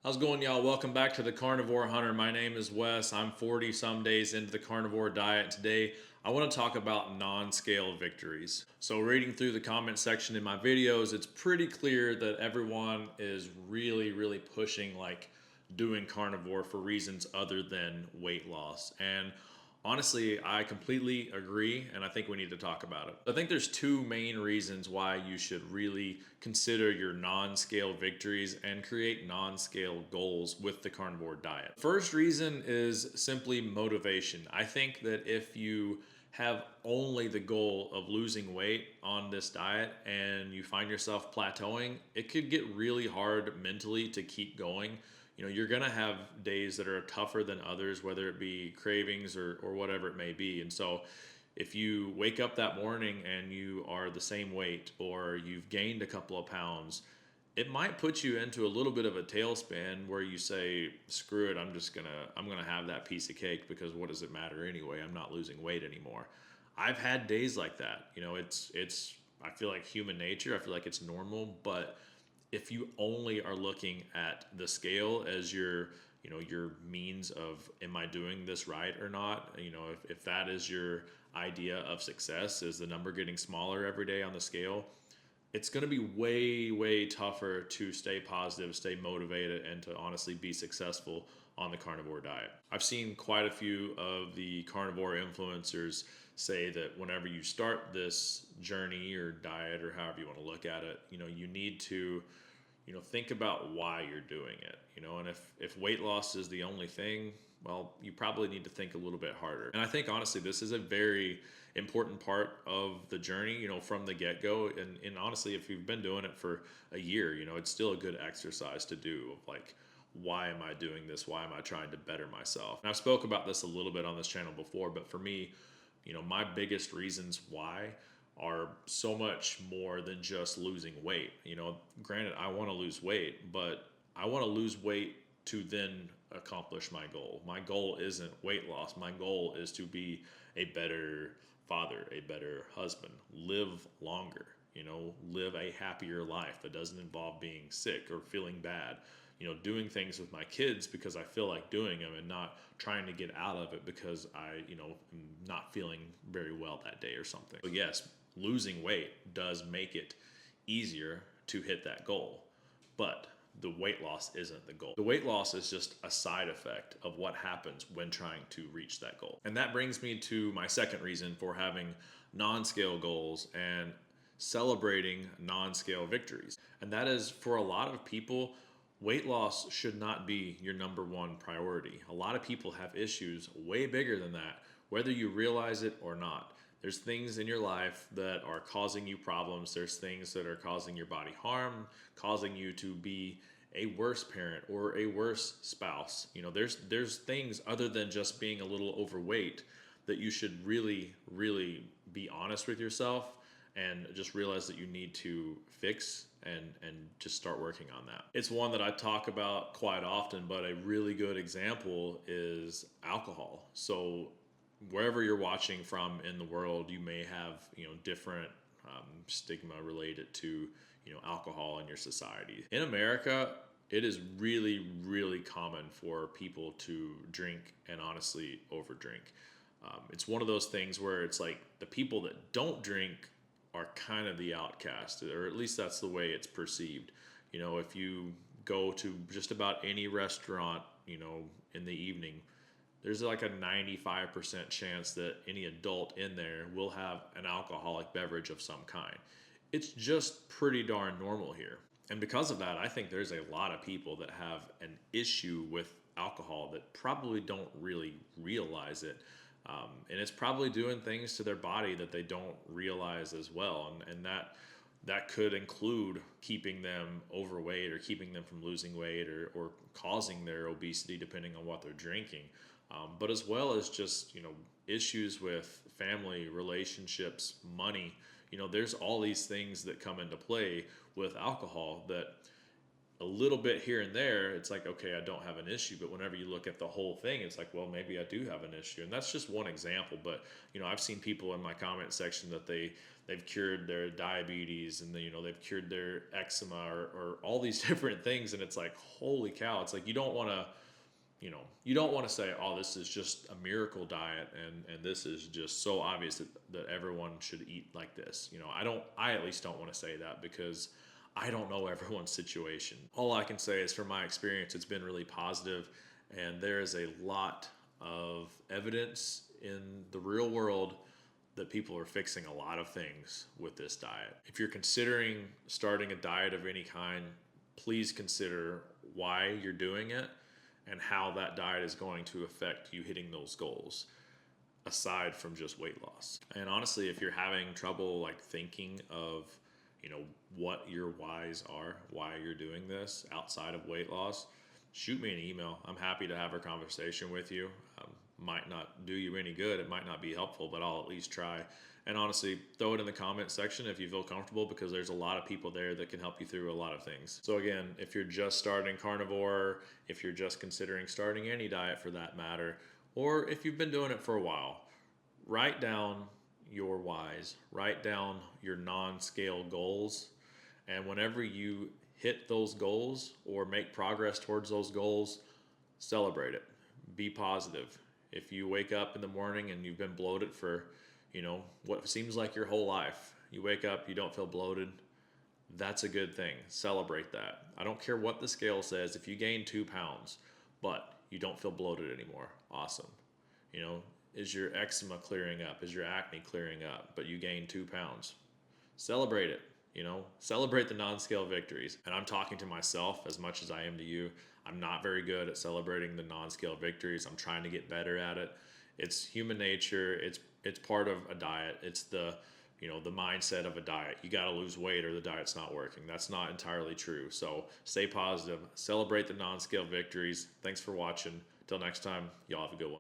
How's it going, y'all? Welcome back to the Carnivore Hunter. My name is Wes. I'm 40 some days into the carnivore diet. Today, I want to talk about non-scale victories. So reading through the comment section in my videos, it's pretty clear that everyone is really pushing doing carnivore for reasons other than weight loss. And honestly, I completely agree, and I think we need to talk about it. I think there's two main reasons why you should really consider your non-scale victories and create non-scale goals with the carnivore diet. First reason is simply motivation. I think that if you have only the goal of losing weight on this diet and you find yourself plateauing, it could get really hard mentally to keep going. You're going to have days that are tougher than others, whether it be cravings or whatever it may be. And so if you wake up that morning and you are the same weight or you've gained a couple of pounds, it might put you into a little bit of a tailspin where you say, screw it, I'm going to have that piece of cake because what does it matter anyway? I'm not losing weight anymore. I've had days like that. It's I feel like human nature. I feel like it's normal, but if you only are looking at the scale as your means of, am I doing this right or not, if that is your idea of success, is the number getting smaller every day on the scale, it's going to be way tougher to stay positive, stay motivated, and to honestly be successful on the carnivore diet. I've seen quite a few of the carnivore influencers say that whenever you start this journey or diet or however you want to look at it, you need to think about why you're doing it, and if weight loss is the only thing, well, you probably need to think a little bit harder. And I think honestly, this is a very important part of the journey, from the get-go. And honestly, if you've been doing it for a year, it's still a good exercise to do of why am I doing this? Why am I trying to better myself? And I've spoke about this a little bit on this channel before, but for me, my biggest reasons why are so much more than just losing weight. Granted, I want to lose weight, but I want to lose weight to then accomplish my goal. My goal isn't weight loss. My goal is to be a better father, a better husband, live longer, live a happier life that doesn't involve being sick or feeling bad. Doing things with my kids because I feel like doing them and not trying to get out of it because I, am not feeling very well that day or something. So yes, losing weight does make it easier to hit that goal, but the weight loss isn't the goal. The weight loss is just a side effect of what happens when trying to reach that goal. And that brings me to my second reason for having non-scale goals and celebrating non-scale victories. And that is, for a lot of people, weight loss should not be your number one priority. A lot of people have issues way bigger than that, whether you realize it or not. There's things in your life that are causing you problems. There's things that are causing your body harm, causing you to be a worse parent or a worse spouse. There's things other than just being a little overweight that you should really be honest with yourself and just realize that you need to fix and just start working on that. It's one that I talk about quite often, but a really good example is alcohol. So wherever you're watching from in the world, you may have different stigma related to alcohol in your society. In America, it is really common for people to drink and honestly overdrink. It's one of those things where it's like the people that don't drink are kind of the outcast, or at least that's the way it's perceived. If you go to just about any restaurant, in the evening, there's like a 95% chance that any adult in there will have an alcoholic beverage of some kind. It's just pretty darn normal here. And because of that, I think there's a lot of people that have an issue with alcohol that probably don't really realize it. And it's probably doing things to their body that they don't realize as well. And that could include keeping them overweight or keeping them from losing weight or causing their obesity depending on what they're drinking. But as well as just, issues with family, relationships, money. There's all these things that come into play with alcohol that a little bit here and there, it's like, okay, I don't have an issue. But whenever you look at the whole thing, it's like, well, maybe I do have an issue. And that's just one example. But, I've seen people in my comment section that they've cured their diabetes, and they've cured their eczema, or all these different things. And it's like, holy cow. It's like, you don't want to say, oh, this is just a miracle diet, and this is just so obvious that everyone should eat like this. I at least don't want to say that, because I don't know everyone's situation. All I can say is, from my experience, it's been really positive, and there is a lot of evidence in the real world that people are fixing a lot of things with this diet. If you're considering starting a diet of any kind, please consider why you're doing it and how that diet is going to affect you hitting those goals, aside from just weight loss. And honestly, if you're having trouble like thinking of what your whys are, why you're doing this outside of weight loss, shoot me an email. I'm happy to have a conversation with you. Might not do you any good, it might not be helpful, but I'll at least try. And honestly, throw it in the comment section if you feel comfortable, because there's a lot of people there that can help you through a lot of things. So again, if you're just starting carnivore, if you're just considering starting any diet for that matter, or if you've been doing it for a while, write down your whys, write down your non-scale goals, and whenever you hit those goals or make progress towards those goals, celebrate it. Be positive. If you wake up in the morning and you've been bloated for, what seems like your whole life, you wake up, you don't feel bloated, that's a good thing. Celebrate that. I don't care what the scale says. If you gain 2 pounds, but you don't feel bloated anymore, awesome. Is your eczema clearing up? Is your acne clearing up? But you gained 2 pounds. Celebrate it. Celebrate the non-scale victories. And I'm talking to myself as much as I am to you. I'm not very good at celebrating the non-scale victories. I'm trying to get better at it. It's human nature. It's part of a diet. It's the mindset of a diet. You got to lose weight or the diet's not working. That's not entirely true. So stay positive. Celebrate the non-scale victories. Thanks for watching. Till next time, y'all have a good one.